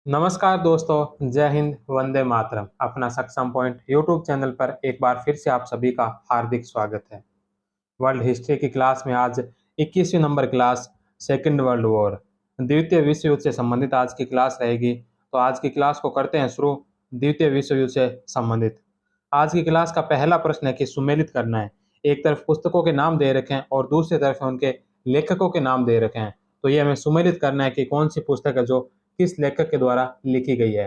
नमस्कार दोस्तों, जय हिंद, वंदे मातरम। अपना सक्षम पॉइंट यूट्यूब चैनल पर एक बार फिर से आप सभी का हार्दिक स्वागत है। वर्ल्ड हिस्ट्री की क्लास में आज 21वीं number class second world war, द्वितीय विश्व युद्ध से संबंधित आज की क्लास रहेगी। तो आज की क्लास को करते हैं शुरू द्वितीय विश्व युद्ध से संबंधित। आज की क्लास का पहला प्रश्न है कि सुमेलित करना है। एक तरफ पुस्तकों के नाम दे रखे हैं और दूसरी तरफ उनके लेखकों के नाम दे रखे हैं। तो ये हमें सुमेलित करना है कि कौन सी पुस्तक है जो किस लेखक के द्वारा लिखी गई है।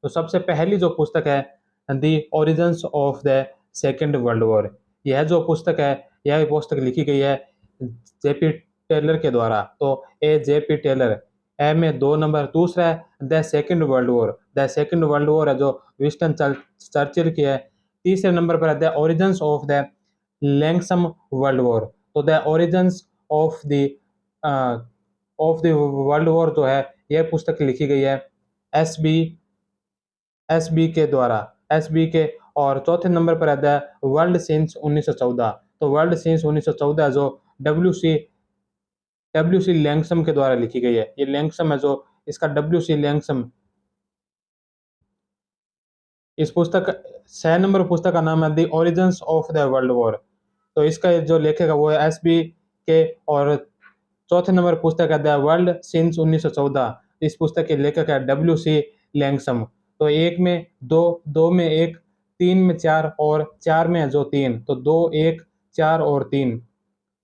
तो सबसे पहली जो पुस्तक है, the origins of the second world war, यह जो पुस्तक है, यह पुस्तक लिखी गई है जेपी टेलर के द्वारा। तो ए जेपी टेलर, ए में 2 नंबर। दूसरा है the second world war, the second world war है जो विंस्टन चर्चिल की है। तीसरे नंबर पर है द ओरिजिन्स ऑफ द लैंगसम वर्ल्ड वॉर। तो the origins of the world war जो है, यह पुस्तक लिखी गई है एस बी एस बी के द्वारा, एस बी के। और चौथे नंबर पर है द वर्ल्ड सिंस 1914। तो वर्ल्ड सिंस 1914 जो डब्ल्यू सी लैंगसम के द्वारा लिखी गई है। ये लैंगसम है जो इसका डब्ल्यू सी लैंगसम, इस पुस्तक 6 नंबर पुस्तक का नाम है the origins of the world war. तो इसका जो लेखक है वो है एस बी के। और चौथे नंबर पुस्तक है द वर्ल्ड सिंस 1914। इस पुस्तक के लेखक है डब्ल्यू सी लैंगसम। तो एक में दो, दो में एक, तीन में चार और चार में है जो तीन। तो दो, एक, चार और तीन,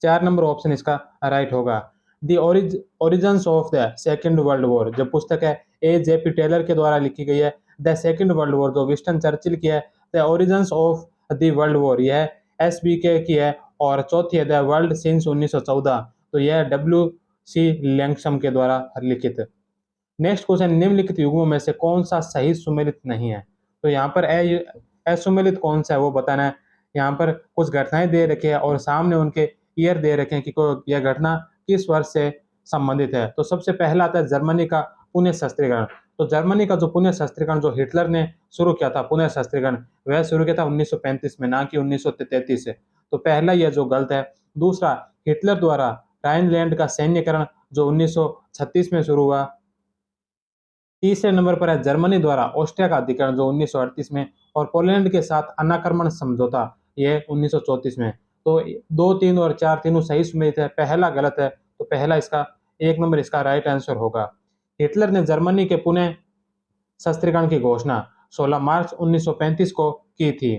4 नंबर ऑप्शन इसका राइट होगा। The origins of the second world war जो पुस्तक है ए जे पी टेलर के द्वारा लिखी गई है। द सेकेंड वर्ल्ड वॉर जो विंस्टन चर्चिल की है। The origins of the world war यह एस बी के की है। और चौथी है द वर्ल्ड सिंस 1914। तो यह डब्ल्यू सी लैंगसम के द्वारा लिखित। नेक्स्ट क्वेश्चन, निम्नलिखित युग्मों में से कौन सा सही सुमेलित नहीं है। तो यहाँ पर असुमेलित कौन सा है वो बताना है। यहाँ पर कुछ घटनाएं दे रखे हैं और सामने उनके ईयर दे रखे हैं कि यह घटना किस वर्ष से संबंधित है। तो सबसे पहला आता है जर्मनी का पुनः शस्त्रीकरण। तो जर्मनी का जो पुनः शस्त्रीकरण जो हिटलर ने शुरू किया था, पुनः शस्त्रीकरण वह शुरू किया था 1935 में, ना कि 1933 से। तो पहला यह जो गलत है। दूसरा, हिटलर द्वारा राइनलैंड का सैन्यकरण जो 1936 में शुरू हुआ। तीसरे नंबर पर है जर्मनी द्वारा ऑस्ट्रिया का अधिकरण जो 1938 में, और पोलैंड के साथ अनाक्रमण समझौता यह 1934 में। तो दो, तीन और चार तीनों सही सुमेलित है, पहला गलत है। तो पहला इसका 1 नंबर इसका राइट आंसर होगा। हिटलर ने जर्मनी के पुनः शस्त्रीकरण की घोषणा 16 मार्च 1935 को की थी।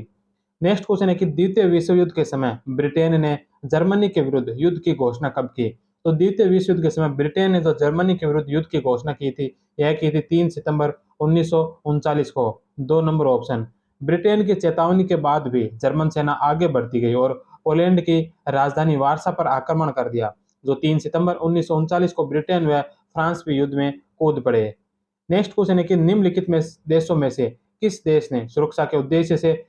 नेक्स्ट क्वेश्चन है कि द्वितीय विश्व युद्ध के समय ब्रिटेन ने जर्मनी के विरुद्ध युद्ध की घोषणा कब की। तो द्वितीय विश्व युद्ध के समय ब्रिटेन ने जो जर्मनी के विरुद्ध युद्ध की घोषणा की थी, यह की थी 3 सितंबर 1939 को। 2 नंबर ऑप्शन। ब्रिटेन की चेतावनी के बाद भी जर्मन सेना आगे बढ़ती गई और पोलैंड की राजधानी वारसा पर आक्रमण कर दिया। जो 3 सितंबर 1939 को ब्रिटेन व फ्रांस भी युद्ध में कूद पड़े। नेक्स्ट क्वेश्चन है कि निम्नलिखित में देशों में से किस देश ने सुरक्षा के उद्देश्य से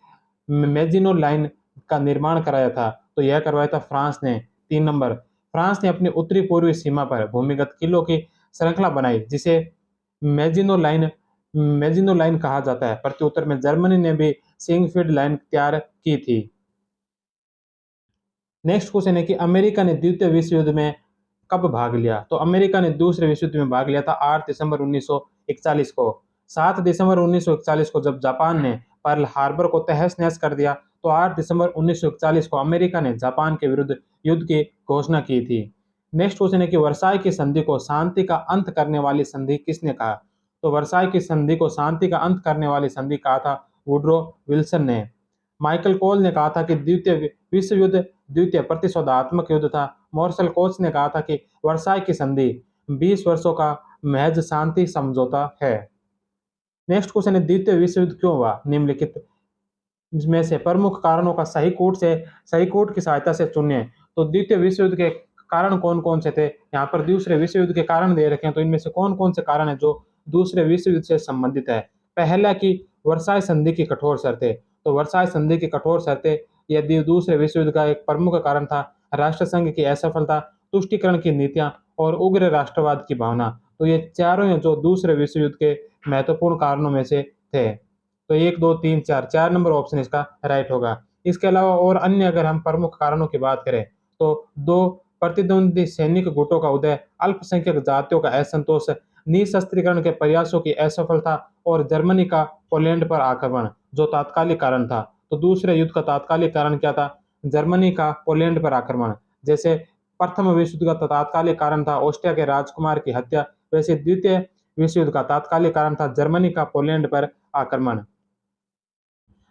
मेजिनो लाइन का निर्माण कराया था। तो यह करवाया था फ्रांस ने। 3 नंबर, फ्रांस ने अपनी उत्तरी पूर्वी सीमा पर भूमिगत किलों की श्रृंखला बनाई जिसे मेजिनो लाइन मेजिनो लाइन कहा जाता है। प्रत्युत्तर में जर्मनी ने भी सिंगफील्ड लाइन तैयार की थी। नेक्स्ट क्वेश्चन है कि अमेरिका ने द्वितीय विश्व युद्ध में कब भाग लिया। तो अमेरिका ने दूसरे विश्व युद्ध में भाग लिया था 8 दिसंबर 1941 को। 7 दिसंबर 1941 को जब जापान ने पर्ल हार्बर को तहस नहस कर दिया, तो 8 दिसंबर 1941 को अमेरिका ने जापान के विरुद्ध युद्ध की घोषणा की थी। नेक्स्ट क्वेश्चन है कि वर्साई की संधि को शांति का अंत करने वाली संधि किसने कहा। तो वर्साई की संधि को शांति का अंत करने वाली संधि कहा था वुड्रो विल्सन ने। माइकल कोल ने कहा था कि द्वितीय विश्व युद्ध द्वितीय प्रतिशोधात्मक युद्ध था। मार्शल कोच ने कहा था कि वर्साई की संधि 20 वर्षों का महज शांति समझौता है। नेक्स्ट क्वेश्चन है द्वितीय विश्व युद्ध क्यों हुआ। निम्नलिखित में से प्रमुख कारणों का सही कोट की सहायता से चुनिए। तो द्वितीय विश्व युद्ध के कारण कौन कौन से थे। यहाँ पर दूसरे विश्व युद्ध के कारण दे रखे हैं, तो इनमें से कौन कौन से कारण है जो दूसरे विश्व युद्ध से संबंधित है। पहला कि वर्साई संधि की कठोर शर्तें। तो वर्साई संधि की कठोर शर्तें यदि दूसरे विश्व युद्ध का एक प्रमुख कारण था। राष्ट्रसंघ की असफलता, तुष्टिकरण की नीतियां और उग्र राष्ट्रवाद की भावना। तो ये चारों हैं जो दूसरे विश्व युद्ध के महत्वपूर्ण कारणों में से थे। तो 1, 2, 3, 4, 4 नंबर ऑप्शन इसका राइट होगा। इसके अलावा और अन्य अगर हम प्रमुख कारणों की बात करें, तो दो प्रतिद्वंदी सैनिक गुटों का उदय, अल्पसंख्यक जातियों का असंतोष, निशस्त्रीकरण के प्रयासों की असफलता और जर्मनी का पोलैंड पर आक्रमण जो तात्कालिक कारण था। तो दूसरे युद्ध का तात्कालिक कारण क्या था? जर्मनी का पोलैंड पर आक्रमण। जैसे प्रथम विश्व युद्ध का तात्कालिक कारण था ऑस्ट्रिया के राजकुमार की हत्या, वैसे द्वितीय विश्व युद्ध का तात्कालिक कारण था जर्मनी का पोलैंड पर आक्रमण।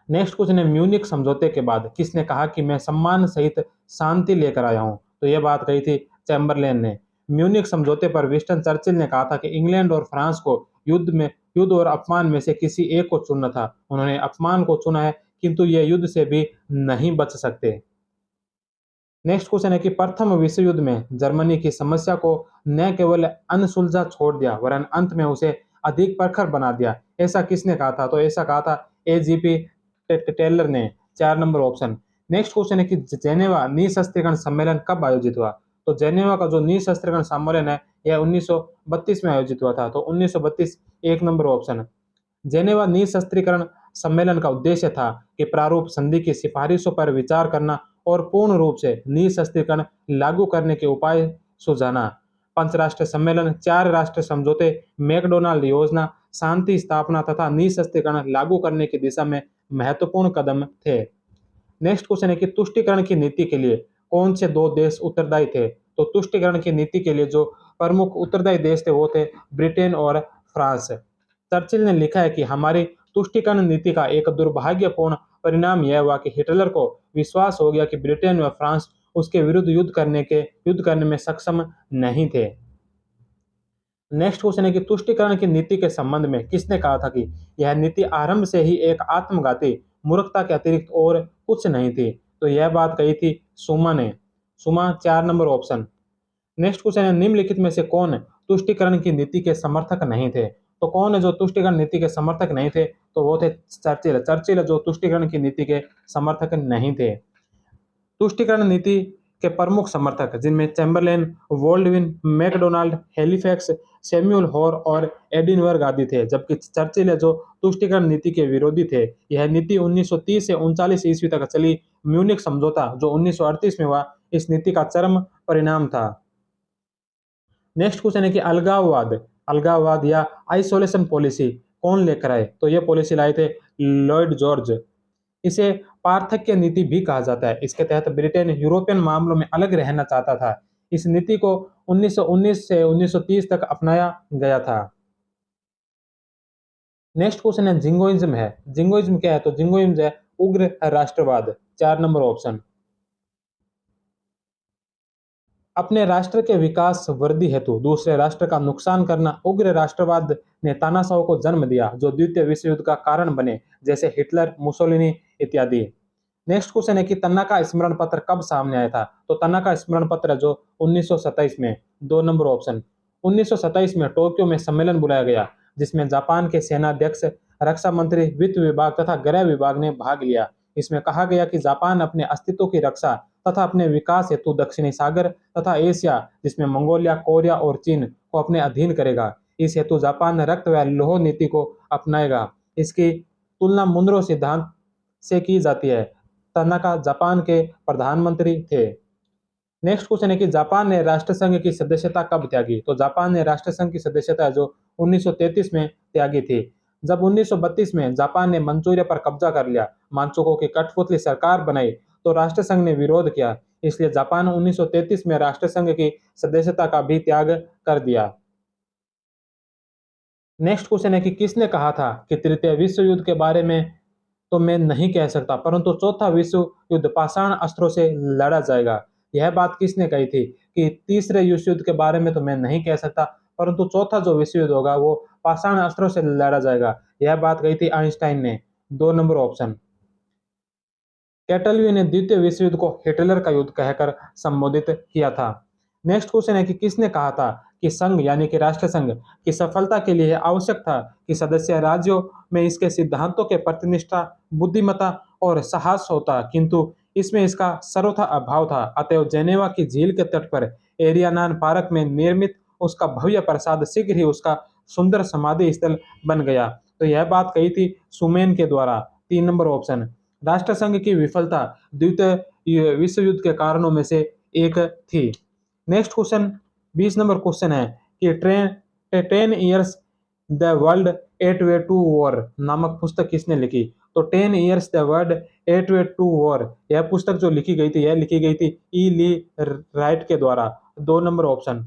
नेक्स्ट क्वेश्चन है, म्यूनिक समझौते के बाद किसने कहा कि मैं सम्मान सहित शांति लेकर आया हूं? तो यह बात कही थी चैम्बरलेन ने। म्यूनिक समझौते पर विंस्टन चर्चिल ने कहा था कि इंग्लैंड और फ्रांस को युद्ध और अपमान में से किसी एक को चुनना था। उन्होंने अपमान को चुना है, किंतु ये युद्ध से भी नहीं बच सकते। नेक्स्ट क्वेश्चन है कि प्रथम विश्व युद्ध में जर्मनी की समस्या को न केवल अनसुलझा छोड़ दिया वरन अंत में उसे अधिक प्रखर बना दिया, ऐसा किसने कहा था? तो ऐसा कहा था एजीपी टेलर ने। 4 नंबर ऑप्शन। नेक्स्ट क्वेश्चन है कि जेनेवा निशस्त्रीकरण सम्मेलन कब आयोजित हुआ? तो जेनेवा का जो निशस्त्रीकरण सम्मेलन है यह 1932 में आयोजित हुआ था। तो 1932 1 नंबर ऑप्शन। जेनेवा निशस्त्रीकरण सम्मेलन का उद्देश्य था कि प्रारूप संधि की सिफारिशों पर विचार करना और पूर्ण रूप से निशस्त्रीकरण लागू करने के उपाय सुझाना। पंचराष्ट्रीय सम्मेलन 4 राष्ट्र समझौते, मैकडोनाल्ड योजना, शांति स्थापना तथा निशस्त्रीकरण लागू करने की दिशा में महत्वपूर्ण कदम थे। नेक्स्ट क्वेश्चन है कि तुष्टीकरण की नीति के लिए कौन से 2 देश उत्तरदायी थे? तो तुष्टीकरण की नीति के लिए जो प्रमुख उत्तरदायी देश थे वो थे ब्रिटेन और फ्रांस। चर्चिल ने लिखा है कि हमारी तुष्टीकरण नीति का एक दुर्भाग्यपूर्ण परिणाम यह हुआ कि हिटलर को विश्वास हो गया कि ब्रिटेन व फ्रांस उसके विरुद्ध युद्ध करने में सक्षम नहीं थे। नेक्स्ट क्वेश्चन है कि तुष्टीकरण की नीति के संबंध में किसने कहा था कि यह नीति आरंभ से ही एक आत्मघाती मूर्खता के अतिरिक्त और कुछ नहीं थी? तो यह बात कही थी सुमा ने। सुमा 4 नंबर ऑप्शन। नेक्स्ट क्वेश्चन है, निम्नलिखित में से कौन तुष्टीकरण की नीति के समर्थक नहीं थे? तो कौन है जो तुष्टीकरण नीति के समर्थक नहीं थे? तो वो थे चर्चिल। चर्चिल जो तुष्टीकरण की नीति के समर्थक नहीं थे। तुष्टीकरण नीति के प्रमुख समर्थक जिनमें चैम्बरलेन, वोल्डविन, मैकडोनाल्ड, हैलिफैक्स, सैमुअल होर और एडिनबर्ग आदि थे, जबकि चर्चिल जो तुष्टीकरण नीति के विरोधी थे। यह नीति 1930 से 39 ईस्वी तक चली। म्यूनिक समझौता जो 1938 में हुआ, इस नीति का चरम परिणाम था। नेक्स्ट क्वेश्चन है कि अलगाववाद या आइसोलेशन पॉलिसी कौन लेकर आए? तो ये पॉलिसी लाए थे लॉयड जॉर्ज। इसे पार्थक्य नीति भी कहा जाता है। इसके तहत ब्रिटेन यूरोपियन मामलों में अलग रहना चाहता था। इस नीति को 1919 से 1930 तक अपनाया गया था। नेक्स्ट क्वेश्चन है जिंगोइज्म है। जिंगोइज्म क्या है? तो जिंगोइज्म है उग्र राष्ट्रवाद। 4 नंबर ऑप्शन। अपने राष्ट्र के विकास वृद्धि हेतु दूसरे राष्ट्र का नुकसान करना उग्र राष्ट्रवाद ने तानाशाह को जन्म दिया जो द्वितीय विश्व युद्ध का कारण बने, जैसे हिटलर, मुसोलिनी इत्यादि। नेक्स्ट क्वेश्चन है कि तन्ना का स्मरण पत्र कब सामने आया था? तो तन्ना का स्मरण पत्र जो 1927 में। 2 नंबर ऑप्शन। 1927 में टोक्यो में सम्मेलन बुलाया गया जिसमें जापान के सेनाध्यक्ष, रक्षा मंत्री, वित्त विभाग तथा गृह विभाग ने भाग लिया। इसमें कहा गया कि जापान अपने अस्तित्व की रक्षा तथा अपने विकास हेतु दक्षिणी सागर तथा एशिया जिसमें मंगोलिया, कोरिया और चीन को अपने अधीन करेगा। इस हेतु जापान रक्त व लौह नीति को अपनाएगा। इसकी तुलना मुनरो सिद्धांत से की जाती है। तनाका जापान के प्रधानमंत्री थे। नेक्स्ट क्वेश्चन है कि जापान ने राष्ट्रसंघ की सदस्यता कब त्यागी? तो जापान ने राष्ट्रसंघ की सदस्यता जो 1933 में त्यागी थी। जब 1932 में जापान ने मंचूरिया पर कब्जा कर लिया, मानचुकों की कठपुतली सरकार बनाई, तो राष्ट्रसंघ ने विरोध किया। इसलिए जापान 1933 में राष्ट्रसंघ की सदस्यता का भी त्याग कर दिया। नेक्स्ट क्वेश्चन है कि किसने कहा था कि तृतीय विश्व युद्ध के बारे में तो मैं नहीं कह सकता, परंतु चौथा विश्व युद्ध पाषाण अस्त्रों से लड़ा जाएगा? यह बात किसने कही थी कि तीसरे विश्व युद्ध के बारे में तो मैं नहीं कह सकता, परंतु चौथा जो विश्व युद्ध होगा वो पाषाण अस्त्रों से लड़ा जाएगा? यह बात कही थी आइंस्टाइन ने। 2 नंबर ऑप्शन। कैटलवी ने द्वितीय विश्व युद्ध को हिटलर का युद्ध कहकर संबोधित किया था। नेक्स्ट क्वेश्चन है कि किसने कहा था कि संघ यानी कि राष्ट्रसंघ की सफलता के लिए आवश्यक था कि सदस्य राज्यों में इसके सिद्धांतों के प्रतिनिष्ठा, बुद्धिमत्ता और साहस होता, किंतु इसमें इसका सर्वथा अभाव था। अतएव जेनेवा की झील के तट पर एरियानान पार्क में निर्मित उसका भव्य प्रसाद शीघ्र ही उसका सुंदर समाधि स्थल बन गया। तो यह बात कही थी सुमेन के द्वारा। 3 नंबर ऑप्शन। राष्ट्रसंघ की विफलता द्वितीय विश्व युद्ध के कारणों में से एक थी। नेक्स्ट क्वेश्चन 20 नंबर क्वेश्चन है कि ten years the world at way to war नामक पुस्तक किसने लिखी? तो 10 years the world at way to war, यह पुस्तक जो लिखी गई थी, यह लिखी गई थी ई ली राइट के द्वारा। 2 नंबर ऑप्शन।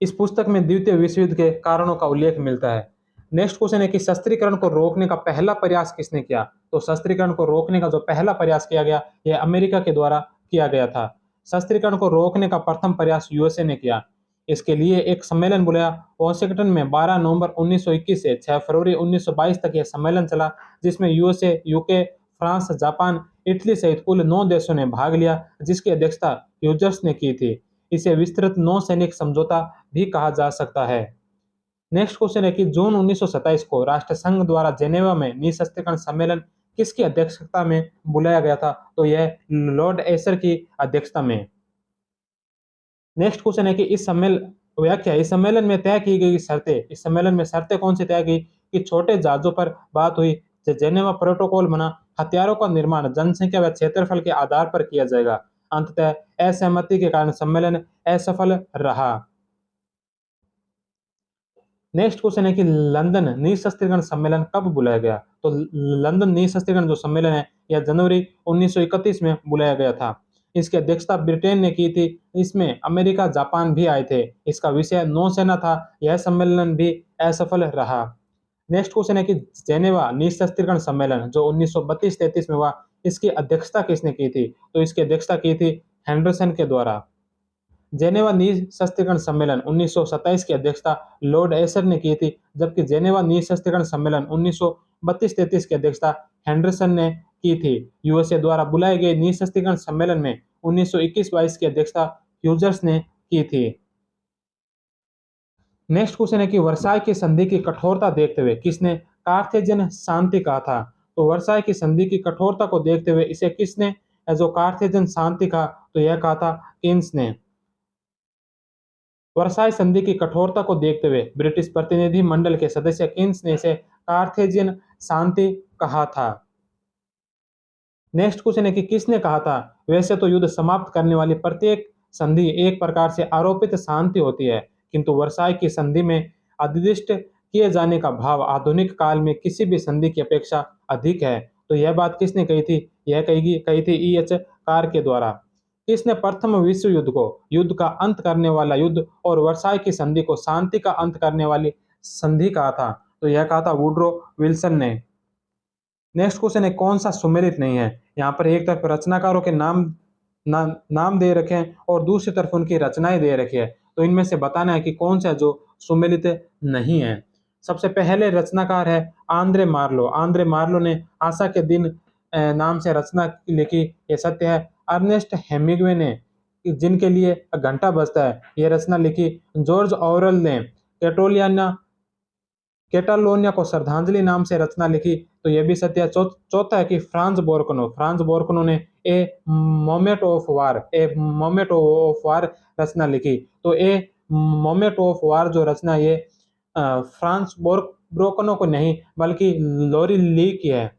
इस पुस्तक में द्वितीय विश्व युद्ध के कारणों का उल्लेख मिलता है। नेक्स्ट क्वेश्चन है कि शस्त्रीकरण को रोकने का पहला प्रयास किसने किया? तो शस्त्रीकरण को रोकने का जो पहला प्रयास किया गया, यह अमेरिका के द्वारा किया गया था। शस्त्रीकरण को रोकने का प्रथम प्रयास यूएसए ने किया। इसके लिए एक सम्मेलन बुलाया वॉशिंगटन में 12 नवंबर 1921 से 6 फरवरी 1922 तक यह सम्मेलन चला, जिसमें USA, UK, France, Japan, Italy सहित कुल 9 देशों ने भाग लिया, जिसकी अध्यक्षता ह्यूजर्स ने की थी। इसे विस्तृत नौ सैनिक समझौता भी कहा जा सकता है। नेक्स्ट क्वेश्चन है कि जून 1927 को राष्ट्रसंघ द्वारा जेनेवा में निशस्त्रीकरण सम्मेलन किसकी अध्यक्षता में बुलाया गया था? तो यह लॉर्ड एसर की अध्यक्षता में। नेक्स्ट क्वेश्चन है कि इस सम्मेलन में तय की गई शर्तें, इस सम्मेलन में शर्तें कौन सी तय की? कि छोटे जहाजों पर बात हुई, जेनेवा प्रोटोकॉल बना, हथियारों का निर्माण जनसंख्या व क्षेत्रफल के आधार पर किया जाएगा। अंततः असहमति के कारण सम्मेलन असफल रहा। नेक्स्ट क्वेश्चन है कि लंदन निशस्त्रीकरण सम्मेलन कब बुलाया गया? तो लंदन निशस्त्रीकरण जो सम्मेलन है, यह जनवरी 1931 में बुलाया गया था। इसकी अध्यक्षता ब्रिटेन ने की थी। इसमें अमेरिका, जापान भी आए थे। इसका विषय नौसेना था। यह सम्मेलन भी असफल रहा। नेक्स्ट क्वेश्चन है कि जेनेवा निशस्त्रीकरण सम्मेलन जो 1932-33 में हुआ, इसकी अध्यक्षता किसने की थी? तो इसकी अध्यक्षता की थी हेंडरसन के द्वारा। जेनेवा निशस्त्रीकरण सम्मेलन 1927 की अध्यक्षता लॉर्ड एसर ने की थी, जबकि जेनेवा निशस्त्रीकरण सम्मेलन 1932-33 की अध्यक्षता हेंडरसन ने की थी। यूएसए द्वारा बुलाए गए निशस्त्रीकरण सम्मेलन में 1921-22 की अध्यक्षता ह्यूजर्स ने की थी। नेक्स्ट क्वेश्चन है कि वर्साई की संधि की कठोरता देखते हुए किसने कार्थेजियन शांति कहा था? तो वर्साई की संधि की कठोरता को देखते हुए इसे किसने जो कार्थेजियन शांति कहा? तो यह कहा था केन्स ने। वर्साई संधि की कठोरता को देखते हुए ब्रिटिश प्रतिनिधि मंडल के सदस्य केन्स ने इसे कार्थेजियन शांति कहा था। नेक्स्ट क्वेश्चन है कि किसने कहा था वैसे तो युद्ध समाप्त करने वाली प्रत्येक संधि एक प्रकार से आरोपित शांति होती है, किंतु वर्साई की संधि में अधिदिष्ट किए जाने का भाव आधुनिक काल में किसी भी संधि की अपेक्षा अधिक है। तो यह बात किसने कही थी? यह कही थी E.H. कार के द्वारा। किसने प्रथम विश्व युद्ध को युद्ध का अंत करने वाला युद्ध और वर्साई की संधि को शांति का अंत करने वाली संधि कहा था? तो यह कहा था वुड्रो विल्सन ने। नेक्स्ट क्वेश्चन है कौन सा सुमेलित नहीं है? यहाँ पर एक तरफ रचनाकारों के नाम दे रखे हैं और दूसरी तरफ उनकी रचनाएं दे रखी है। तो इनमें से बताना है कि कौन सा जो सुमेलित नहीं है। सबसे पहले रचनाकार है आंद्रे मार्लो। आंद्रे मार्लो ने आशा के दिन नाम से रचना लिखी, ये सत्य है। अर्नेस्ट हेमिंग्वे ने जिनके लिए घंटा बजता है, यह रचना लिखी। जॉर्ज ऑरवेल ने कैटालोनिया को श्रद्धांजलि नाम से रचना लिखी, तो यह भी सत्य है। चौथा है कि फ्रांज बोरकनो ने ए मोमेंट ऑफ वार रचना लिखी। तो ए मोमेंट ऑफ वार जो रचना ये फ्रांस बोरकनो को नहीं बल्कि लॉरी ली की है।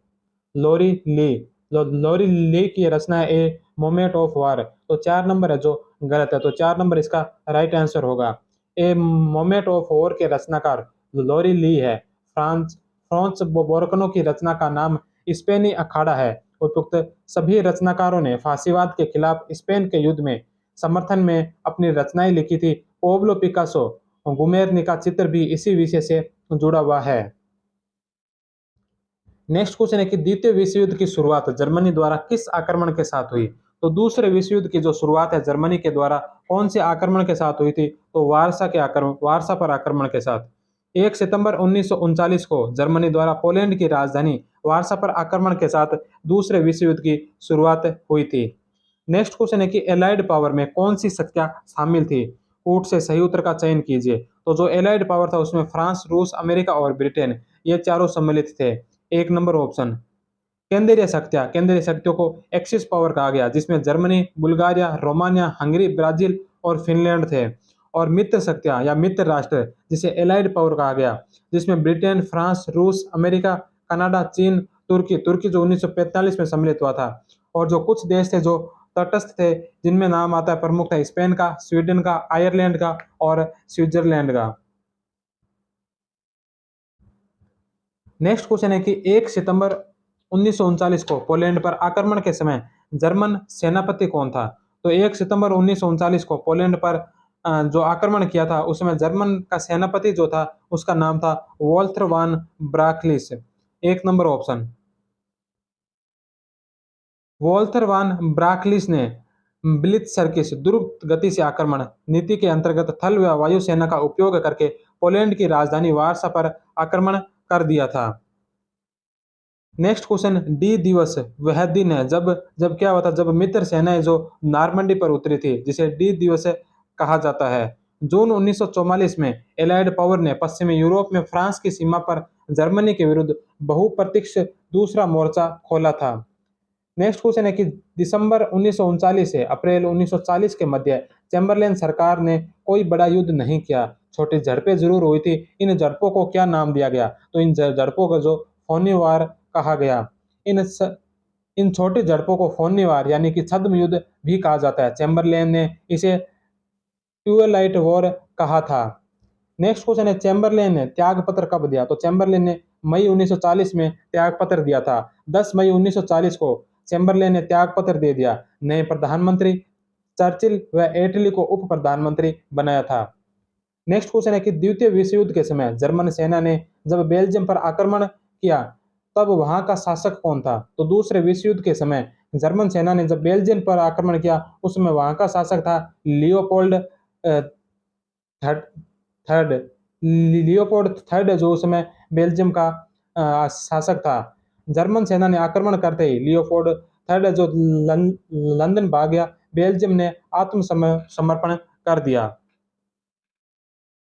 लॉरी ली की रचना है ए मोमेंट ऑफ वार। तो 4 नंबर है जो गलत है, तो 4 नंबर इसका राइट आंसर होगा। ए मोमेंट ऑफ वॉर के रचनाकार लॉरी ली है। फ्रांस बोरकनो की रचना का नाम स्पेनी अखाड़ा है। उपयुक्त सभी रचनाकारों ने फांसीवाद के खिलाफ स्पेन के युद्ध में समर्थन में अपनी रचनाएं लिखी थी। पाब्लो पिकासो गुमेर्निका चित्र भी इसी विषय से जुड़ा हुआ है। नेक्स्ट क्वेश्चन है कि द्वितीय विश्व युद्ध की शुरुआत जर्मनी द्वारा किस आक्रमण के साथ हुई? तो दूसरे विश्व युद्ध की जो शुरुआत है जर्मनी के द्वारा कौन से आक्रमण के साथ हुई थी? तो वारसा पर आक्रमण के साथ। 1 सितंबर 1939 को जर्मनी द्वारा पोलैंड की राजधानी वारसा पर आक्रमण के साथ दूसरे विश्व युद्ध की शुरुआत हुई थी। नेक्स्ट क्वेश्चन है कि एलाइड पावर में कौन सी शक्तियां शामिल थी? कूट से सही उत्तर का चयन कीजिए। तो जो एलाइड पावर था उसमें फ्रांस, रूस, अमेरिका और ब्रिटेन, ये चारों सम्मिलित थे। 1 नंबर ऑप्शन। केंद्रीय शक्तियों को एक्सिस पावर कहा गया, जिसमें Germany, Bulgaria, Romania, Hungary, Brazil और फिनलैंड थे। और मित्र शक्तियां या मित्र राष्ट्र जिसे एलाइड पावर कहा गया, जिसमें ब्रिटेन, फ्रांस, रूस, अमेरिका, कनाडा, चीन, तुर्की जो 1945 में सम्मिलित हुआ था। और जो कुछ देश थे जो तटस्थ थे, जिनमें नाम आता है प्रमुख था स्पेन का, स्वीडन का, आयरलैंड का और स्विट्जरलैंड का। नेक्स्ट क्वेश्चन है कि 1 सितंबर 1939 को पोलैंड पर आक्रमण के समय जर्मन सेनापति कौन था? तो 1 सितंबर 1939 को पोलैंड पर जो आक्रमण किया था उसमें जर्मन का सेनापति जो था उसका नाम था वॉल्थर वान ब्राखलिस। एक नंबर ऑप्शन। वॉल्थर वान ब्राखलिस ने ब्लित्सर्किस द्रुत गति से आक्रमण नीति के अंतर्गत थल व वायु सेना का उपयोग करके पोलैंड की राजधानी वार्सा पर आक्रमण कर दिया था। नेक्स्ट क्वेश्चन, डी दिवस वह दिन है जब जब क्या हुआ था, जब मित्र सेनाएं जो नारमंडी पर उतरी थी, जिसे डी दिवस कहा जाता है। जून 1944 में एलाइड पावर ने पश्चिमी यूरोप में फ्रांस की सीमा पर जर्मनी के विरुद्ध बहुप्रतीक्षित दूसरा मोर्चा खोला था। नेक्स्ट क्वेश्चन है कि दिसंबर 1939 से अप्रैल 1940 के मध्य चैम्बरलेन सरकार ने कोई बड़ा युद्ध नहीं किया, छोटी झड़पें जरूर हुई थी। इन झड़पों को क्या नाम दिया गया? तो इन झड़पों को जो फोनी वार कहा गया। इन स, इन छोटी झड़पों को फोनी वार यानी कि छद्म युद्ध भी कहा जाता है। चैम्बरलेन ने इसे ट्यूलाइट वॉर कहा था। नेक्स्ट क्वेश्चन है, चैम्बरलेन ने त्याग पत्र कब दिया? तो चैम्बरलेन ने मई 1940 में त्याग पत्र दिया था। 10 मई 1940 को चैम्बरलेन ने त्याग पत्र दे दिया। नए प्रधानमंत्री चर्चिल व एटली को उप प्रधानमंत्री बनाया था। नेक्स्ट क्वेश्चन है कि द्वितीय विश्व युद्ध के समय जर्मन सेना ने जब बेल्जियम पर आक्रमण किया तब वहां का शासक कौन था? तो दूसरे विश्व युद्ध के समय जर्मन सेना ने जब बेल्जियम पर आक्रमण किया उसमें वहां का शासक था Leopold third third Leopold third, जो उस समय बेल्जियम का शासक था। जर्मन सेना ने आक्रमण करते ही लियोपोल्ड थर्ड जो लंदन भाग गया, बेल्जियम ने आत्मसमर्पण कर दिया।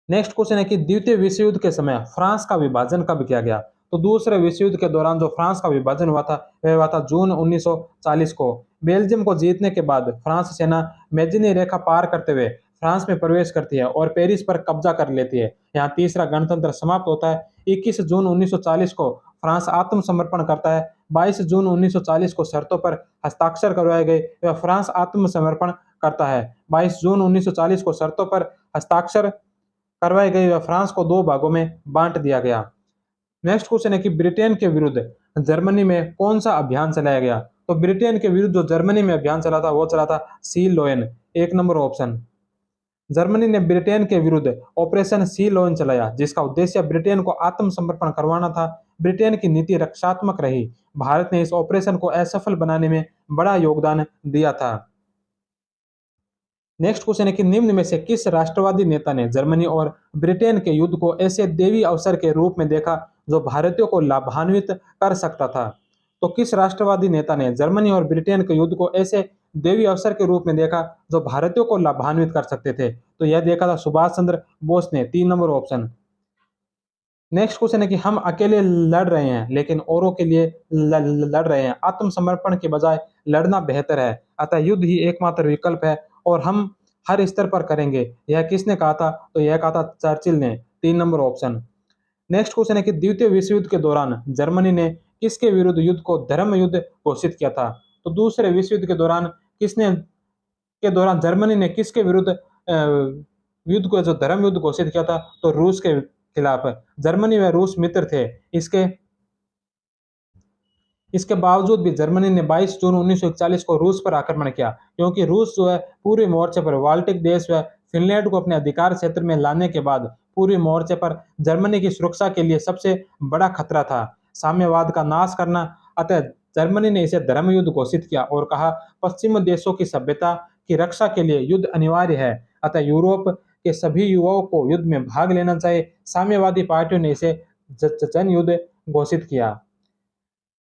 नेक्स्ट क्वेश्चन है कि द्वितीय विश्व युद्ध के समय फ्रांस का विभाजन कब किया गया? तो दूसरे विश्व युद्ध के दौरान जो फ्रांस का विभाजन हुआ था वह हुआ था जून 1940 को। बेल्जियम को जीतने के बाद फ्रांस सेना मैजिनी रेखा पार करते हुए फ्रांस में प्रवेश करती है और पेरिस पर कब्जा कर लेती है। यहाँ तीसरा गणतंत्र समाप्त होता है। 21 जून 1940 को फ्रांस आत्मसमर्पण करता है। 22 जून 1940 को शर्तों पर हस्ताक्षर करवाए गए व फ्रांस आत्मसमर्पण करता है। 22 जून 1940 को शर्तों पर हस्ताक्षर करवाई गई व फ्रांस को दो भागों में बांट दिया गया। नेक्स्ट क्वेश्चन है कि ब्रिटेन के विरुद्ध जर्मनी में कौन सा अभियान चलाया गया? तो ब्रिटेन के विरुद्ध जो जर्मनी में अभियान चला था वो चला था सी लोयन। एक नंबर ऑप्शन। जर्मनी ने ब्रिटेन के विरुद्ध ऑपरेशन सी लोयन चलाया, जिसका उद्देश्य ब्रिटेन को आत्मसमर्पण करवाना था। ब्रिटेन की नीति रक्षात्मक रही। भारत ने इस ऑपरेशन को असफल बनाने में बड़ा योगदान दिया था। नेक्स्ट क्वेश्चन है कि निम्न में से किस राष्ट्रवादी नेता ने जर्मनी और ब्रिटेन के युद्ध को ऐसे दैवीय अवसर के रूप में देखा जो भारतीयों को लाभान्वित कर सकता था? तो किस राष्ट्रवादी नेता ने जर्मनी और ब्रिटेन के युद्ध को ऐसे दैवीय अवसर के रूप में देखा जो भारतीयों को लाभान्वित कर सकते थे? तो यह देखा था सुभाष चंद्र बोस ने। 3 नंबर ऑप्शन। नेक्स्ट क्वेश्चन है कि हम अकेले लड़ रहे हैं लेकिन औरों के लिए लड़ रहे हैं। आत्मसमर्पण के बजाय लड़ना बेहतर है, अतः युद्ध ही एकमात्र विकल्प है और हम हर स्तर पर करेंगे। यह किसने कहा था? तो यह कहा था चर्चिल ने। 3 नंबर ऑप्शन। नेक्स्ट क्वेश्चन है कि द्वितीय विश्व युद्ध के दौरान जर्मनी ने किसके विरुद्ध युद्ध को धर्म युद्ध घोषित किया था? तो दूसरे विश्व युद्ध के दौरान जर्मनी ने किसके विरुद्ध युद्ध को जो धर्म युद्ध घोषित किया था? तो रूस के खिलाफ। जर्मनी व रूस मित्र थे। इसके इसके बावजूद भी जर्मनी ने 22 जून 1941 को रूस पर आक्रमण किया, क्योंकि रूस जो है पूरे मोर्चे पर बाल्टिक देश व फिनलैंड को अपने अधिकार क्षेत्र में लाने के बाद पूरे मोर्चे पर जर्मनी की सुरक्षा के लिए सबसे बड़ा खतरा था। साम्यवाद का नाश करना। अतः जर्मनी ने इसे धर्म युद्ध घोषित किया और कहा पश्चिम देशों की सभ्यता की रक्षा के लिए युद्ध अनिवार्य है, अतः यूरोप के सभी युवाओं को युद्ध में भाग लेना चाहिए। साम्यवादी पार्टियों ने इसे जन युद्ध घोषित किया।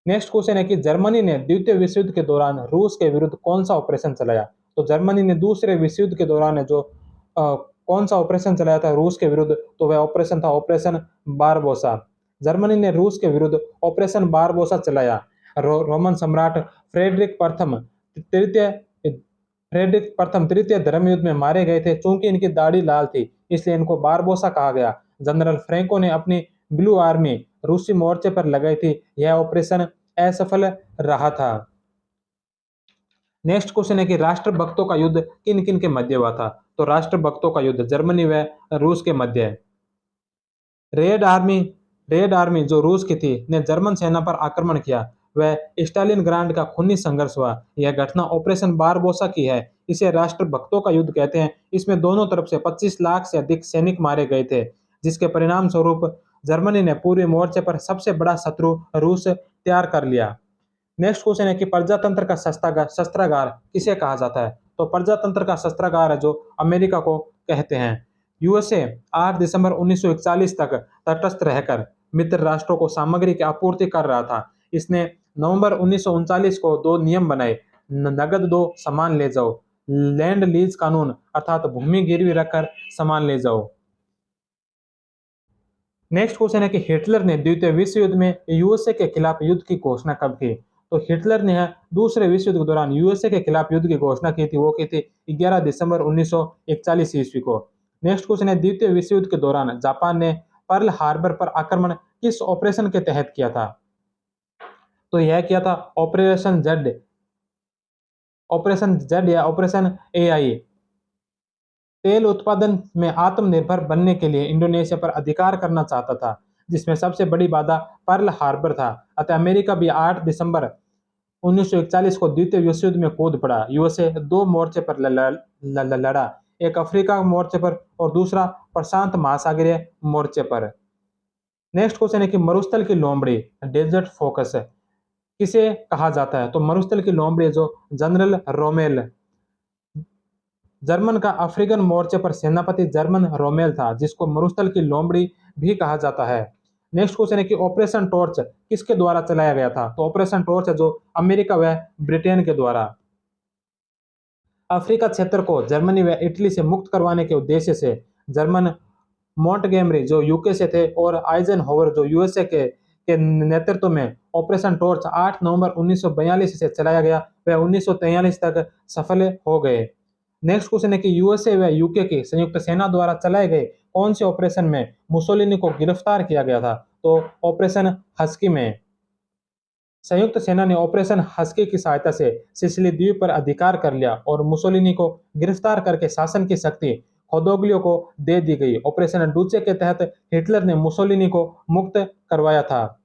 नेक्स्ट क्वेश्चन है कि जर्मनी ने द्वितीय विश्व युद्ध के दौरान रूस के विरुद्ध कौन सा ऑपरेशन चलाया? तो जर्मनी ने दूसरे विश्व युद्ध के दौरान जो कौन सा ऑपरेशन चलाया था रूस के विरुद्ध? तो वह ऑपरेशन था ऑपरेशन बारबोसा। जर्मनी ने रूस के विरुद्ध ऑपरेशन बारबोसा चलाया। रोमन सम्राट फ्रेडरिक प्रथम तृतीय तृतीय धर्म युद्ध में मारे गए थे। चूंकि इनकी दाढ़ी लाल थी इसलिए इनको बारबोसा कहा गया। जनरल फ्रैंको ने अपनी ब्लू आर्मी रूसी मोर्चे पर लगाई थी। यह ऑपरेशन असफल रहा था। नेक्स्ट क्वेश्चन है कि राष्ट्रभक्तों का युद्ध किन किन के मध्य हुआ था। तो राष्ट्रभक्तों का युद्ध जर्मनी व रूस के मध्य है। रेड आर्मी रेड आर्मी जो रूस की थी ने जर्मन सेना पर आक्रमण किया। वह स्टालिन ग्रांड का खूनी संघर्ष हुआ। यह घटना ऑपरेशन बारबोसा की है। इसे राष्ट्रभक्तों का युद्ध कहते हैं। इसमें दोनों तरफ से 25 लाख से अधिक सैनिक मारे गए थे, जिसके परिणाम स्वरूप जर्मनी ने पूरे मोर्चे पर सबसे बड़ा शत्रु रूस तैयार कर लिया। नेक्स्ट क्वेश्चन है कि प्रजातंत्र का शस्त्रागार किसे कहा जाता है। तो प्रजातंत्र का शस्त्रागार है जो अमेरिका को कहते हैं। यूएसए 8 दिसंबर 1941 तक तटस्थ रहकर मित्र राष्ट्रों को सामग्री की आपूर्ति कर रहा था। इसने नवंबर 1939 को दो नियम बनाए। नगद दो, सामान ले जाओ। लैंड लीज कानून अर्थात भूमि गिरवी रखकर सामान ले जाओ। नेक्स्ट क्वेश्चन है कि हिटलर ने द्वितीय विश्व युद्ध में यूएसए के खिलाफ युद्ध की घोषणा कब की। तो हिटलर ने दूसरे विश्व युद्ध के दौरान यूएसए के खिलाफ युद्ध की घोषणा की थी। वो की थी 11 दिसंबर 1941 ईस्वी को। नेक्स्ट क्वेश्चन है द्वितीय विश्व युद्ध के दौरान जापान ने पर्ल हार्बर पर आक्रमण किस ऑपरेशन के तहत किया था। तो यह किया था ऑपरेशन जेड या ऑपरेशन एआई। तेल उत्पादन में आत्मनिर्भर बनने के लिए इंडोनेशिया पर अधिकार करना चाहता था, जिसमें सबसे बड़ी बाधा पर्ल हार्बर था। अतः अमेरिका भी 8 दिसंबर 1941 को द्वितीय विश्व युद्ध में कूद पड़ा। यूएसए दो मोर्चे पर लड़ा, एक अफ्रीका मोर्चे पर और दूसरा प्रशांत महासागरीय मोर्चे पर। नेक्स्ट क्वेश्चन है कि मरुस्थल की लोमड़ी डेजर्ट फोकस किसे कहा जाता है। तो मरुस्थल की लोमड़ी जो जनरल रोमेल, जर्मन का अफ्रीकन मोर्चे पर सेनापति जर्मन रोमेल था, जिसको मरुस्थल की लोमड़ी भी कहा जाता है। नेक्स्ट क्वेश्चन है कि ऑपरेशन टॉर्च किसके द्वारा चलाया गया था। तो ऑपरेशन टॉर्च है जो अमेरिका व ब्रिटेन के द्वारा। अफ्रीका क्षेत्र को जर्मनी व इटली से मुक्त करवाने के उद्देश्य से जर्मन मोंटगेमरी जो यूके से थे और आइजनहोवर जो यूएसए के नेतृत्व में ऑपरेशन टॉर्च 8 नवंबर 1942 से चलाया गया। वह 1943 तक सफल हो गए। नेक्स्ट क्वेश्चन है कि यूएसए व यूके की संयुक्त सेना द्वारा चलाए गए कौन से ऑपरेशन में मुसोलिनी को गिरफ्तार किया गया था। तो ऑपरेशन हस्की में। संयुक्त सेना ने ऑपरेशन हस्की की सहायता से सिसिली द्वीप पर अधिकार कर लिया और मुसोलिनी को गिरफ्तार करके शासन की शक्ति खोदोग्लियो को दे दी गई। ऑपरेशन डूचे के तहत हिटलर ने मुसोलिनी को मुक्त करवाया था।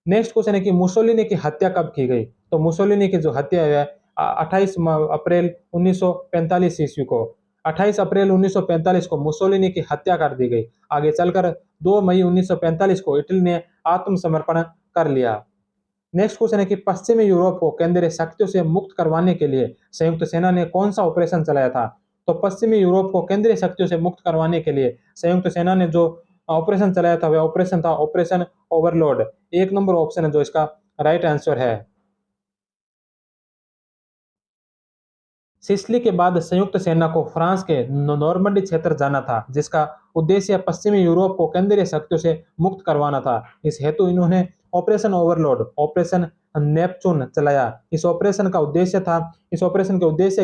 नेक्स्ट क्वेश्चन है कि मुसोलिनी की हत्या कब की गई। तो मुसोलिनी की जो हत्या है 28 अप्रैल 1945 ईस्वी को। 28 अप्रैल 1945 को मुसोलिनी की हत्या कर दी गई। आगे चलकर 2 मई 1945 को इटली ने आत्मसमर्पण कर लिया। नेक्स्ट क्वेश्चन है कि पश्चिमी यूरोप को केंद्रीय शक्तियों से मुक्त करवाने के लिए संयुक्त सेना ने कौन सा ऑपरेशन चलाया था। तो पश्चिमी यूरोप को केंद्रीय शक्तियों से मुक्त करवाने के लिए संयुक्त सेना ने जो ऑपरेशन चलाया था वह ऑपरेशन था ऑपरेशन ओवरलॉर्ड। एक नंबर ऑप्शन है जो इसका राइट आंसर है। सिसिली के बाद संयुक्त सेना को फ्रांस के नॉर्मंडी क्षेत्र जाना था, जिसका उद्देश्य पश्चिमी यूरोप को केंद्रीय शक्तियों से मुक्त करवाना था। इस हेतु इन्होंने ऑपरेशन ओवरलॉर्ड ऑपरेशन नेपचून चलाया। इस ऑपरेशन के उद्देश्य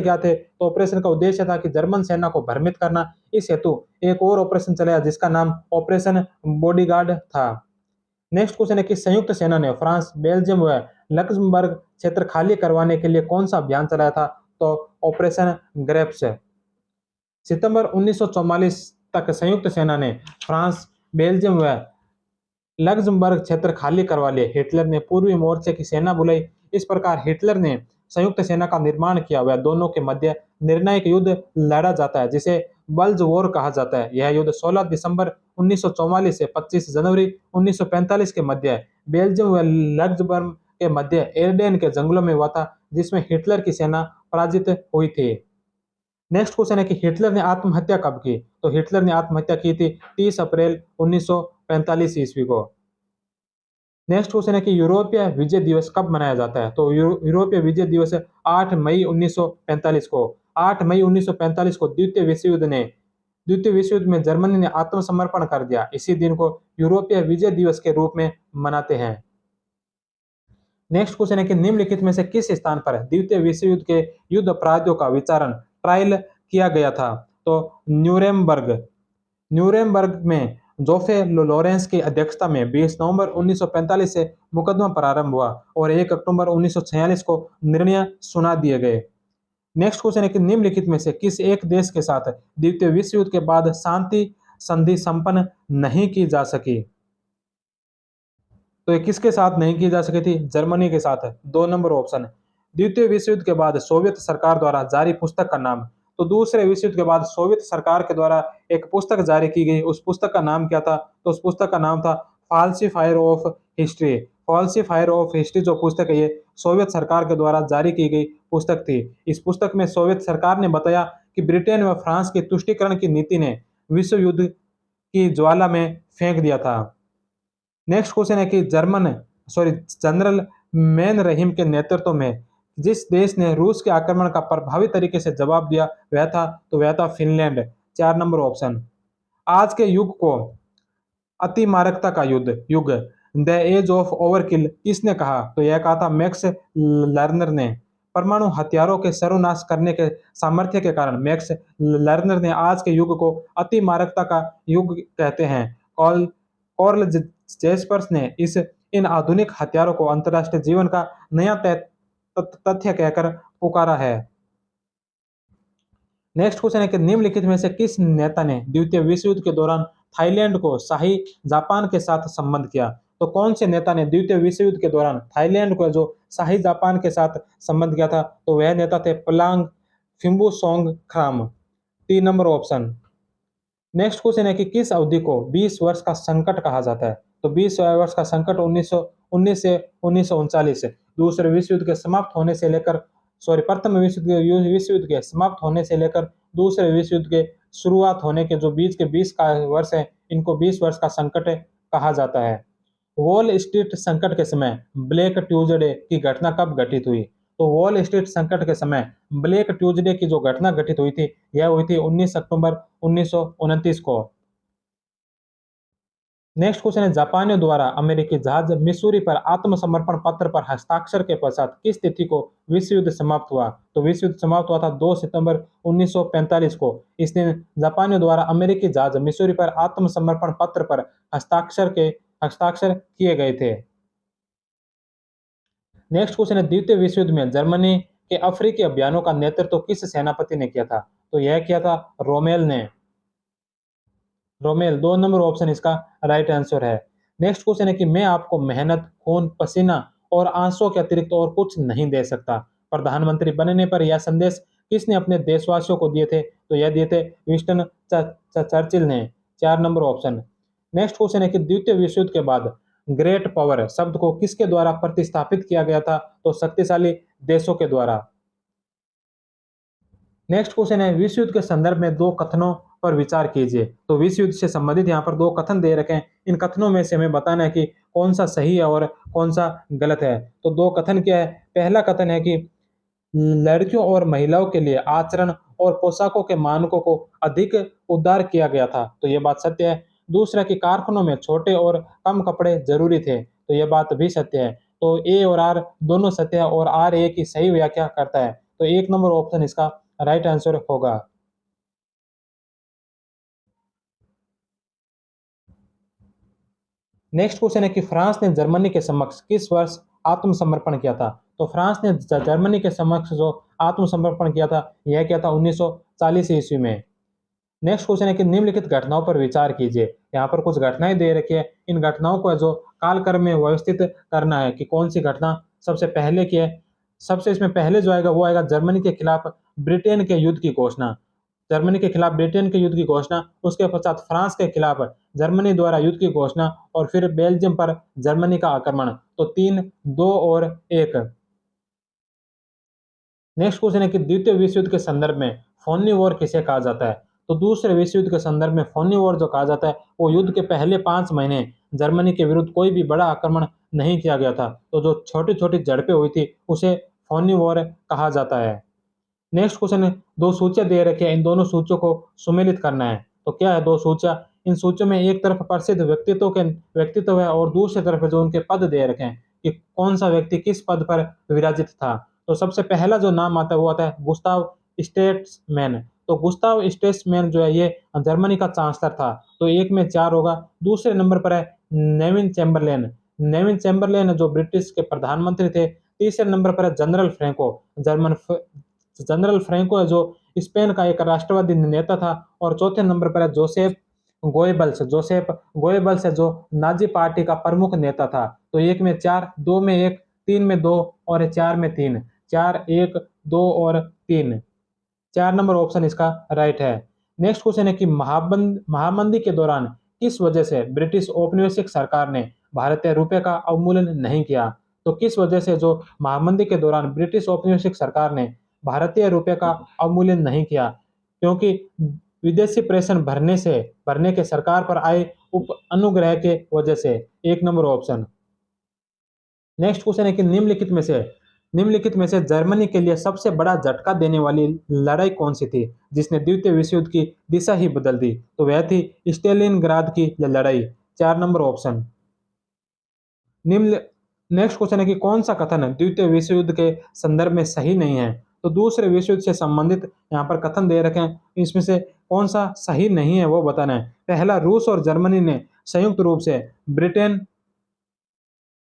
क्या थे। तो ऑपरेशन का उद्देश्य था कि जर्मन सेना को भ्रमित करना। इस हेतु एक और ऑपरेशन चलाया जिसका नाम ऑपरेशन बॉडीगार्ड था। नेक्स्ट क्वेश्चन है कि संयुक्त सेना ने फ्रांस, बेल्जियम व लक्समबर्ग क्षेत्र खाली करवाने के लिए कौन सा अभियान चलाया था। तो ऑपरेशन ग्रेप्स। सितंबर 1944 तक संयुक्त सेना ने फ्रांस, बेल्जियम व लक्समबर्ग क्षेत्र खाली करवा लिए। हिटलर ने पूर्वी मोर्चे की सेना बुलाई। इस प्रकार हिटलर ने संयुक्त सेना का निर्माण किया। वह दोनों के मध्य निर्णायक युद्ध लड़ा जाता है, जिसे बल्ज वॉर कहा जाता है। यह युद्ध 16 दिसंबर 1944 से 25 जनवरी 1945 के मध्य बेल्जियम व लक्समबर्ग के मध्य एर्डेन के जंगलों में हुआ था, जिसमें हिटलर की सेना पराजित हुई थी। नेक्स्ट क्वेश्चन है कि हिटलर ने आत्महत्या कब की। तो हिटलर ने आत्महत्या की थी 30 अप्रैल 1945 ईस्वी को। नेक्स्ट क्वेश्चन है कि यूरोपीय विजय दिवस कब मनाया जाता है। तो यूरोपीय विजय दिवस 8 मई 1945 को। 8 मई 1945 को द्वितीय विश्व युद्ध में जर्मनी ने आत्मसमर्पण कर दिया। इसी दिन को यूरोपीय विजय दिवस के रूप में मनाते हैं। नेक्स्ट क्वेश्चन है कि निम्नलिखित में से किस स्थान पर द्वितीय विश्व युद्ध के युद्ध अपराधियों का विचारण ट्रायल किया गया था। तो न्यूरेमबर्ग में जोफे लॉरेंस की अध्यक्षता में 20 नवंबर 1945 से मुकदमा प्रारंभ हुआ और 1 अक्टूबर 1946 को निर्णय सुना दिए गए। नेक्स्ट क्वेश्चन है कि निम्नलिखित में से किस एक देश के साथ द्वितीय विश्व युद्ध के बाद शांति संधि संपन्न नहीं की जा सकी? तो ये किसके साथ नहीं की जा सकी थी? जर्मनी के साथ है। 2 नंबर ऑप्शन। द्वितीय विश्व युद्ध के बाद सोवियत सरकार द्वारा जारी पुस्तक का नाम। तो दूसरे विश्व युद्ध के बाद सोवियत सरकार के द्वारा एक पुस्तक जारी की गई, उस पुस्तक का नाम क्या था? तो उस पुस्तक का नाम था फाल्सीफायर ऑफ हिस्ट्री। फाल्सीफायर ऑफ हिस्ट्री जो पुस्तक है, ये सोवियत सरकार के द्वारा जारी की गई पुस्तक थी। इस पुस्तक में सोवियत सरकार ने बताया कि ब्रिटेन व फ्रांस की तुष्टीकरण की नीति ने विश्व युद्ध की ज्वाला में फेंक दिया था। नेक्स्ट क्वेश्चन है कि जनरल मैन रहीम के नेतृत्व में जिस देश ने रूस के आक्रमण का प्रभावी तरीके से जवाब दिया, वह था फिनलैंड। 4 number option. आज के युग को अतिमारकता का युग द एज ऑफ ओवरकिल किसने कहा? तो यह कहा था मैक्स लर्नर ने। परमाणु हथियारों के सर्वनाश करने के सामर्थ्य के कारण मैक्स लर्नर ने आज के युग को अतिमारकता का युग कहते हैं। कॉल कॉर्ल जेस्पर्स ने इस इन आधुनिक हथियारों को अंतर्राष्ट्रीय जीवन का नया तथ्य कहकर पुकारा है। नेक्स्ट क्वेश्चन है कि निम्नलिखित में से किस नेता ने द्वितीय विश्व युद्ध के दौरान थाईलैंड को शाही जापान के साथ संबंध किया? तो कौन से नेता ने द्वितीय विश्व युद्ध के दौरान थाईलैंड को जो शाही जापान के साथ संबंध किया था? तो वह नेता थे पलांग फिम्बू सोंग खराम। 3 नंबर ऑप्शन। नेक्स्ट क्वेश्चन है कि किस अवधि को 20 वर्ष का संकट कहा जाता है? तो 20 वर्ष का संकट 1919 से 1939 दूसरे विश्व युद्ध के समाप्त होने से लेकर प्रथम विश्व युद्ध के समाप्त होने से लेकर दूसरे विश्व युद्ध के शुरुआत होने के जो बीच के 20 का वर्ष है, इनको 20 वर्ष का संकट कहा जाता है। वॉल स्ट्रीट संकट के समय ब्लैक ट्यूजडे की घटना कब घटित हुई? तो वॉल स्ट्रीट संकट के समय ब्लैक ट्यूजडे की जो घटना घटित हुई थी, यह हुई थी 19 अक्टूबर 1929 को। नेक्स्ट क्वेश्चन है जापानियों द्वारा अमेरिकी जहाज मिसूरी पर आत्मसमर्पण पत्र पर हस्ताक्षर के पश्चात किस तिथि को विश्व युद्ध समाप्त हुआ? तो विश्व युद्ध समाप्त हुआ था 2 सितंबर 1945 को। इस दिन जापानियों द्वारा अमेरिकी जहाज मिसूरी पर आत्मसमर्पण पत्र पर हस्ताक्षर किए गए थे। नेक्स्ट क्वेश्चन है द्वितीय विश्व युद्ध में जर्मनी के अफ्रीकी अभियानों का नेतृत्व किस सेनापति ने किया था? तो यह किया था रोमेल ने। 2 नंबर ऑप्शन इसका राइट आंसर है। नेक्स्ट क्वेश्चन है कि मैं आपको मेहनत, खून, पसीना और आंसुओं के अतिरिक्त और कुछ नहीं दे सकता। प्रधानमंत्री बनने पर यह संदेश किसने अपने देशवासियों को दिए थे? तो यह दिए थे विंस्टन चर्चिल ने। 4 नंबर ऑप्शन। नेक्स्ट क्वेश्चन है कि द्वितीय विश्व युद्ध के बाद ग्रेट पावर शब्द को किसके द्वारा प्रतिस्थापित किया गया था? तो शक्तिशाली देशों के द्वारा। नेक्स्ट क्वेश्चन है विश्व युद्ध के संदर्भ में दो कथनों पर विचार कीजिए। तो विश्व युद्ध से संबंधित यहाँ पर दो कथन दे रखे हैं, इन कथनों में से हमें बताना है कि कौन सा सही है और कौन सा गलत है। तो दो कथन क्या है? पहला कथन है कि लड़कियों और महिलाओं के लिए आचरण और पोशाकों के मानकों को अधिक उदार किया गया था, तो ये बात सत्य है। दूसरा कि कारखानों में छोटे और कम कपड़े जरूरी थे, तो ये बात भी सत्य है। तो ए और आर दोनों सत्य है और आर ए की सही व्याख्या करता है। तो 1 नंबर ऑप्शन इसका राइट आंसर होगा। नेक्स्ट क्वेश्चन है कि फ्रांस ने जर्मनी के समक्ष किस वर्ष आत्मसमर्पण किया था? तो फ्रांस ने जर्मनी के समक्ष जो आत्मसमर्पण किया था, यह किया था 1940 ईस्वी में। नेक्स्ट क्वेश्चन है कि निम्नलिखित घटनाओं पर विचार कीजिए। यहाँ पर कुछ घटनाएं दे रखी है, इन घटनाओं को जो कालक्रम में व्यवस्थित करना है कि कौन सी घटना सबसे पहले की है। सबसे इसमें पहले जो आएगा वो आएगा जर्मनी के खिलाफ ब्रिटेन के युद्ध की घोषणा। जर्मनी के खिलाफ ब्रिटेन के युद्ध की घोषणा, उसके पश्चात फ्रांस के खिलाफ जर्मनी द्वारा युद्ध की घोषणा और फिर बेल्जियम पर जर्मनी का आक्रमण। तो 3, 2 और 1। नेक्स्ट क्वेश्चन है कि द्वितीय विश्व युद्ध के संदर्भ में फोनी वॉर किसे कहा जाता है? तो दूसरे विश्व युद्ध के संदर्भ में फोनी वॉर जो कहा जाता है, वो युद्ध के पहले 5 महीने जर्मनी के विरुद्ध कोई भी बड़ा आक्रमण नहीं किया गया था, तो जो छोटी छोटी झड़पें हुई थी उसे फोनी वॉर कहा जाता है। नेक्स्ट क्वेश्चन है दो सूचियां दे रखी है, इन दोनों सूचियों को सुमेलित करना है। तो क्या है दो सूचियां? इन सूचियों में एक तरफ प्रसिद्ध व्यक्तित्व है और दूसरी तरफ जो उनके पद दे रखे हैं कि कौन सा व्यक्ति किस पद पर विराजित था। तो सबसे पहला जो नाम आता है वो आता है गुस्ताव स्टेट्समैन। तो गुस्ताव स्टेट्समैन जो है ये जर्मनी का चांसलर था, तो 1 में 4 होगा। दूसरे नंबर पर है नेविन चैम्बरलेन। नेविन चैम्बरलेन जो ब्रिटिश के प्रधानमंत्री थे। तीसरे नंबर पर है जनरल फ्रैंको, जनरल फ्रैंको है जो स्पेन का एक राष्ट्रवादी नेता था, और चौथे नंबर पर है जोसेफ गोएबल्स है जो नाजी पार्टी का प्रमुख नेता था। तो एक में चार, दो में एक, तीन में दो और चार में तीन। चार, एक, दो और तीन। 4 नंबर ऑप्शन इसका राइट है। नेक्स्ट क्वेश्चन है कि महामंदी के दौरान किस वजह से ब्रिटिश औपनिवेशिक सरकार ने भारतीय रुपए का अवमूल्यन नहीं किया? तो किस वजह से जो महामंदी के दौरान ब्रिटिश औपनिवेशिक सरकार ने भारतीय रुपए का अवमूल्यन नहीं किया? क्योंकि विदेशी प्रेषण भरने के सरकार पर आए उप अनुग्रह के वजह से। 1 नंबर ऑप्शन। नेक्स्ट क्वेश्चन है कि निम्नलिखित में से जर्मनी के लिए सबसे बड़ा झटका देने वाली लड़ाई कौन सी थी जिसने द्वितीय विश्व युद्ध की दिशा ही बदल दी? तो वह थी स्टेलिनग्राद की लड़ाई। 4 नंबर ऑप्शन। निम्न नेक्स्ट क्वेश्चन है कि कौन सा कथन द्वितीय विश्व युद्ध के संदर्भ में सही नहीं है? तो दूसरे विश्व युद्ध से संबंधित यहाँ पर कथन दे रखे हैं, इसमें से कौन सा सही नहीं है वो बताना है। पहला, रूस और जर्मनी ने संयुक्त रूप से ब्रिटेन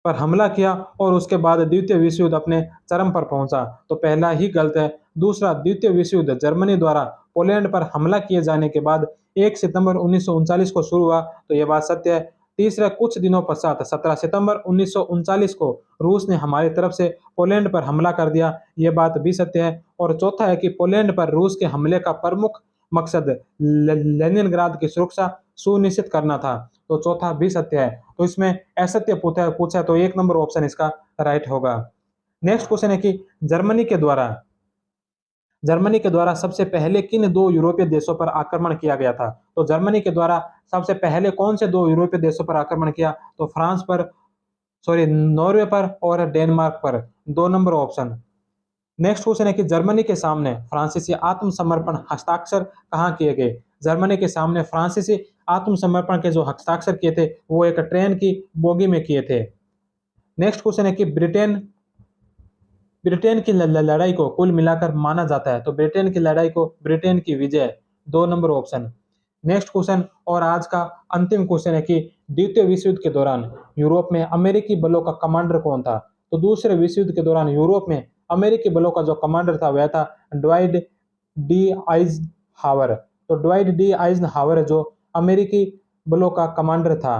पर हमला किया और उसके बाद द्वितीय विश्व युद्ध अपने चरम पर पहुंचा। तो पहला ही गलत है। दूसरा, द्वितीय विश्व युद्ध जर्मनी द्वारा पोलैंड पर हमला किए जाने के बाद 1 सितंबर 1939 को शुरू हुआ। तो यह बात सत्य है। तीसरा, कुछ दिनों पश्चात 17 सितंबर 1939 को रूस ने हमारी तरफ से पोलैंड पर हमला कर दिया। यह बात भी सत्य है। और चौथा है कि पोलैंड पर रूस के हमले का प्रमुख मकसद लेनिनग्राद की सुरक्षा सुनिश्चित करना था। तो चौथा भी सत्य है। तो इसमें असत्य पूछा तो 1 नंबर ऑप्शन इसका राइट होगा। नेक्स्ट क्वेश्चन है कि जर्मनी के द्वारा सबसे पहले किन दो यूरोपीय देशों पर आक्रमण किया गया था? तो जर्मनी के द्वारा सबसे पहले कौन से दो यूरोपीय देशों पर आक्रमण किया? तो नॉर्वे पर और डेनमार्क पर। 2 नंबर ऑप्शन। नेक्स्ट क्वेश्चन है कि जर्मनी के सामने फ्रांसीसी आत्मसमर्पण हस्ताक्षर कहाँ किए गए? जर्मनी के सामने फ्रांसीसी आत्मसमर्पण के जो हस्ताक्षर किए थे वो एक ट्रेन की बोगी में किए थे। नेक्स्ट क्वेश्चन है कि ब्रिटेन की लड़ाई को कुल मिलाकर माना जाता है। तो ब्रिटेन की लड़ाई को ब्रिटेन की विजय। 2 नंबर ऑप्शन। नेक्स्ट क्वेश्चन और आज का अंतिम क्वेश्चन है कि द्वितीय विश्व युद्ध के दौरान यूरोप में अमेरिकी बलों का कमांडर कौन था? तो दूसरे विश्व युद्ध के दौरान यूरोप में अमेरिकी बलों का जो कमांडर था वह था ड्वाइट डी आइजनहावर। तो ड्वाइट डी आइजनहावर जो अमेरिकी बलों का कमांडर था।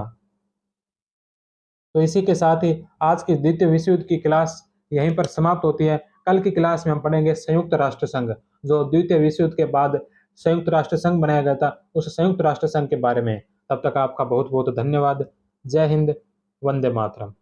तो इसी के साथ ही आज की द्वितीय विश्व युद्ध की क्लास यहीं पर समाप्त होती है। कल की क्लास में हम पढ़ेंगे संयुक्त राष्ट्र संघ, जो द्वितीय विश्व युद्ध के बाद संयुक्त राष्ट्र संघ बनाया गया था, उस संयुक्त राष्ट्र संघ के बारे में। तब तक आपका बहुत बहुत धन्यवाद। जय हिंद, वंदे मातरम।